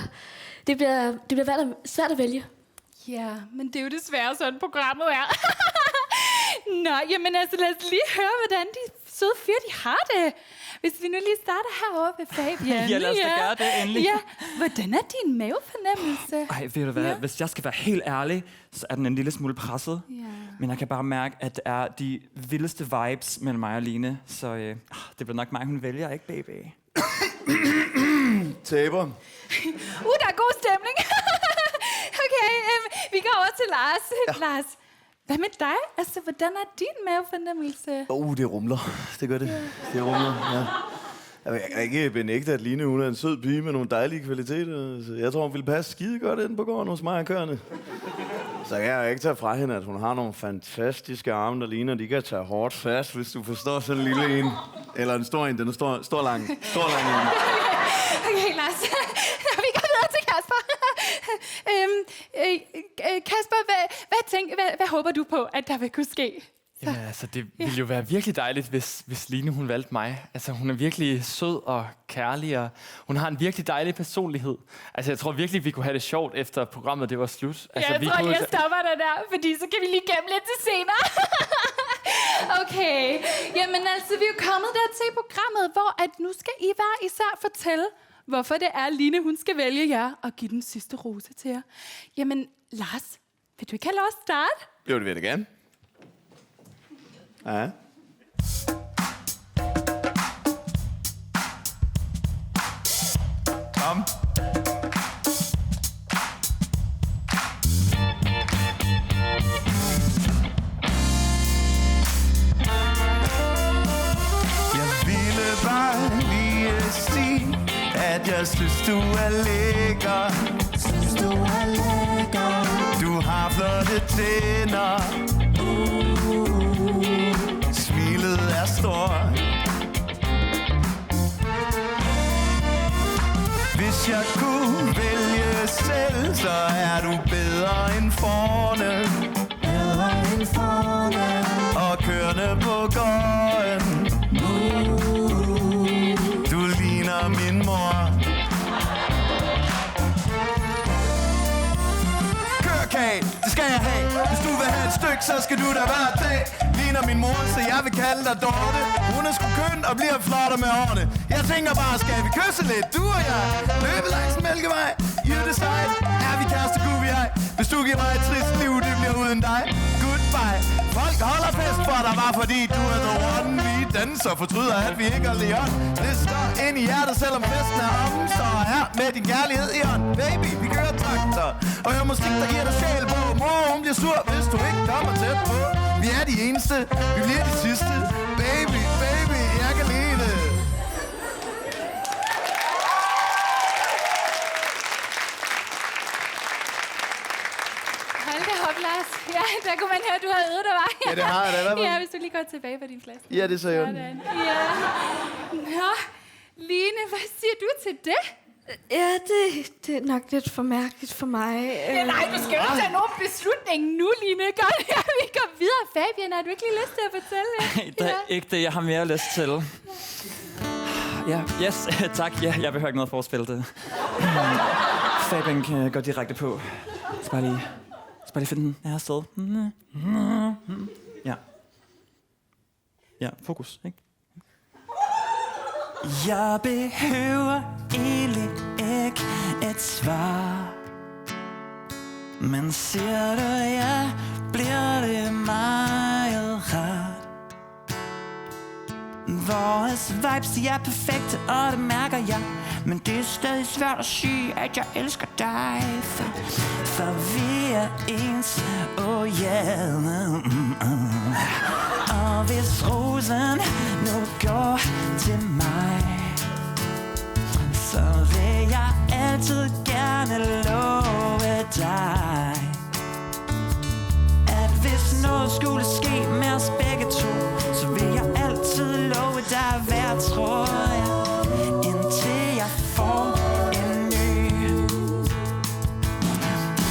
det bliver svært at vælge. Ja, men det er jo desværre sådan, programmet er. Nå, jamen altså lad os lige høre, hvordan de søde fyre, de har det. Hvis vi nu lige starter herovre ved Fabian. Ja, lad os da gøre det endelig. Ja, hvordan er din mavefornemmelse? Ej, ved du hvad? Ja. Hvis jeg skal være helt ærlig, så er den en lille smule presset. Ja. Men jeg kan bare mærke, at det er de vildeste vibes mellem mig og Line. Så det bliver nok mig, hun vælger, ikke baby? Taber. Der er god stemning. Okay, vi går over til Lars. Ja. Lars, Hvad med dig? Altså, hvordan er din mavefornemmelse? Det rumler. Det gør det. Det rumler, ja. Jeg kan ikke benægte, at Line hun er en sød pige med nogle dejlige kvaliteter. Jeg tror, hun ville passe skide godt ind på gården hos mig og køerne. Så jeg kan ikke tage fra hende, at hun har nogle fantastiske arme, der ligner, de kan tage hårdt fast, hvis du forstår sådan en lille en. Eller en stor en, den er stor lang. Stor lang en. Okay, Lars. Vi går videre til Kasper. Kasper, hvad håber du på, at der vil kunne ske? Ja, altså det ville jo være virkelig dejligt, hvis Line hun valgte mig. Altså hun er virkelig sød og kærlig, og hun har en virkelig dejlig personlighed. Altså jeg tror virkelig, vi kunne have det sjovt efter programmet det var slut. Altså, jeg stopper dig der, fordi så kan vi lige gemme lidt til senere. Okay, jamen altså vi er jo kommet der til programmet, hvor at nu skal I hver især fortælle, hvorfor det er, Line hun skal vælge jer og give den sidste rose til jer. Jamen Lars, vil du ikke have lov at starte? Jo, det vil jeg gerne. Ja. Kom. Jeg ville bare lige sige, at jeg synes, du er lækker. Du har flotte tænder. Smilet er stort. Hvis jeg kunne vælge selv, så er du bedre end forne. Og kørende på gården. Du ligner min mor. Kørkage, det skal jeg have. Hvis du vil have et stykke, så skal du da bare tage. Ligner min mor, så jeg vil kalde dig Dorte. Hun er sgu køn og bliver flottere med årene. Jeg tænker bare, skal vi kysse lidt, du og jeg? Løbe langs en mælkevej, you decide. Er vi kæreste, gud jeg? Hvis du giver mig et trist liv, det bliver uden dig. Goodbye. Folk holder fest for dig, bare fordi du er the one. Vi danser, fortryder, at vi ikke er Leon. Det står ind i hjertet, selvom festen er om. Så her med din kærlighed i hånd. Baby, vi kører traktor. Og hør musik, der giver dig sjæl på. Mor, hun bliver sur, hvis du ikke kommer tæt på. Vi er de eneste, vi bliver de sidste. Baby, baby, jeg kan lide det. Hold da op, Lars. Ja, der kunne man høre, at du havde øvet dig, var. Ja, det har jeg da i hvert fald. Ja, hvis du lige går tilbage på din plads. Ja, det er så jo. Ja. Nå, Line, hvad siger du til det? Ja, det er nok lidt for mærkeligt for mig. Ja, nej, du skal jo ikke tage nogen beslutning nu, Line. Godt, ja, vi går videre. Fabian, har du ikke lige lyst til at fortælle? Det er ikke det, jeg har mere lyst til. Ja, yes, tak. Ja, jeg behøver ikke noget forspil det. Fabian kan gå direkte på. Så bare lige finde den her sted. Ja. Ja, fokus, ikke? Jeg behøver egentlig ikke et svar. Men siger du ja, bliver det meget rart. Vores vibes, de er perfekte, og det mærker jeg. Men det er stadig svært at sige, at jeg elsker dig. For vi er ens, oh yeah. Og hvis rosen nu går til mig, så vil jeg altid gerne love dig, at hvis noget skulle ske med os begge to, så vil jeg altid love dig at være tro, indtil jeg får en ny.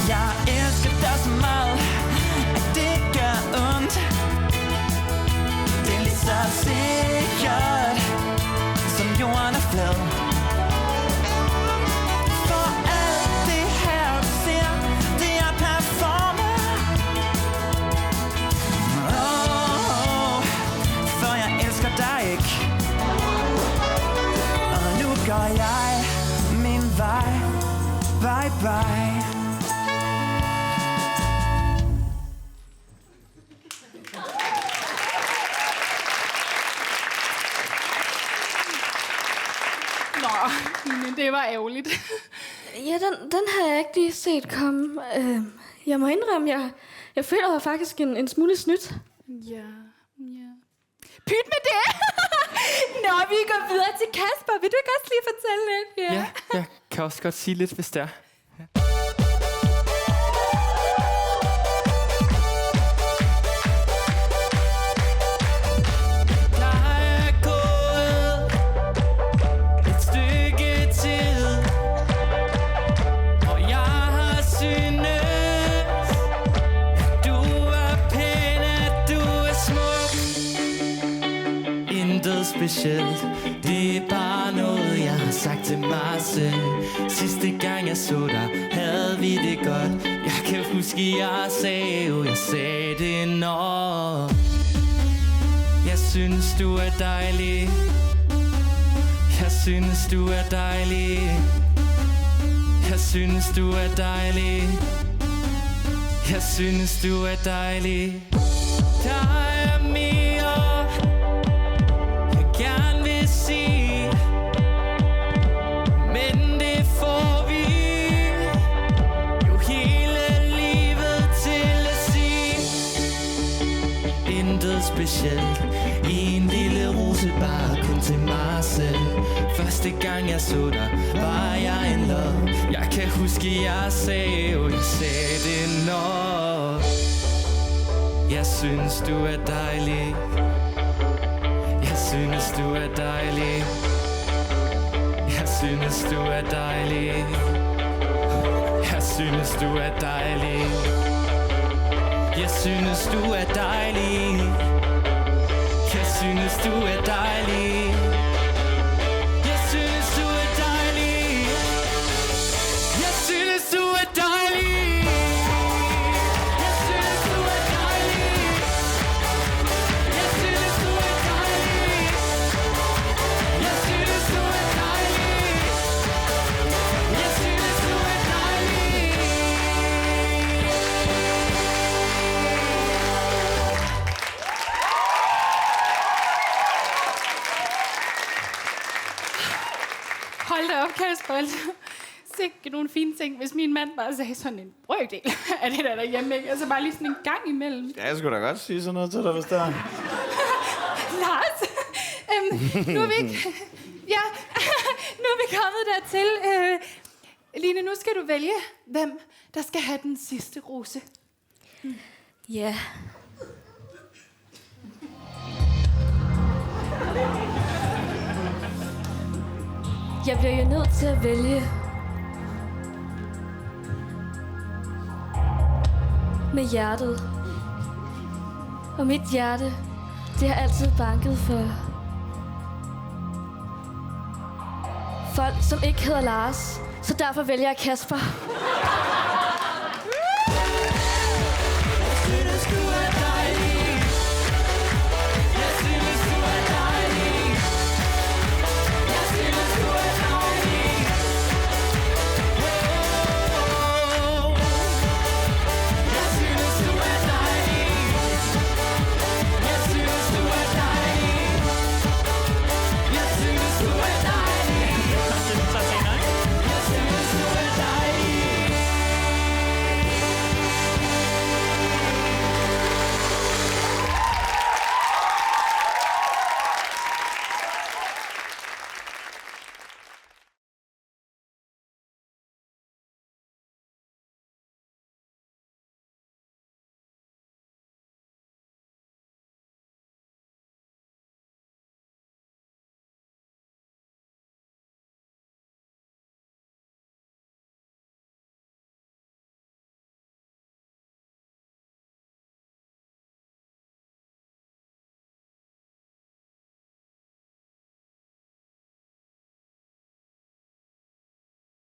Jeg elsker dig så meget, at det gør ondt. Det er lige så sikkert, som jorden er flad. For alt det her, du ser, det er performe. For jeg elsker dig ikke. Og nu går jeg min vej. Bye bye. Men det var ærgerligt. Ja, den har jeg ikke lige set komme. Jeg må indrømme, Jeg føler mig faktisk en smule snydt. Ja. Pyt med det! Nå, vi går videre til Kasper. Vil du ikke også lige fortælle lidt? Ja, jeg kan også godt sige lidt, hvis det er. Specielt. Det er bare noget, jeg har sagt til mig selv. Sidste gang jeg så dig, havde vi det godt. Jeg kan huske, jeg sagde det nok. Jeg synes, du er dejlig. Jeg synes, du er dejlig. Jeg synes, du er dejlig. Jeg synes, du er dejlig. Der er mere gerne vil sige, men det får vi jo hele livet til at sige. Intet specielt i en lille rosebar, kun til mig selv. Første gang jeg så dig, var jeg in love. Jeg kan huske, jeg sagde det nok. Jeg synes, du er dejlig. Jeg synes, du er dejlig. Jeg synes, du er dejlig. Jeg synes, du er dejlig. Jeg synes, du er dejlig. Jeg synes, du er dejlig. Jeg synes, du er dejlig. Jeg synes, du er dejlig. Jeg synes, du er dejlig. Jeg synes, du er dejlig. Jeg synes, du er dejlig. Jeg synes, du er dejlig. Hold da op, Kasper. Sikke nogle fine ting, hvis min mand bare sagde sådan en brøkdel af det der derhjemme, ikke? Altså bare lige sådan en gang imellem. Ja, jeg skulle da godt sige sådan noget til dig, hvis der er. Lars, nu er vi ikke... Ja, nu er vi kommet dertil. Line, nu skal du vælge, hvem der skal have den sidste rose. Ja. Jeg bliver jo nødt til at vælge med hjertet. Og mit hjerte, det har altid banket for folk, som ikke hedder Lars. Så derfor vælger jeg Kasper.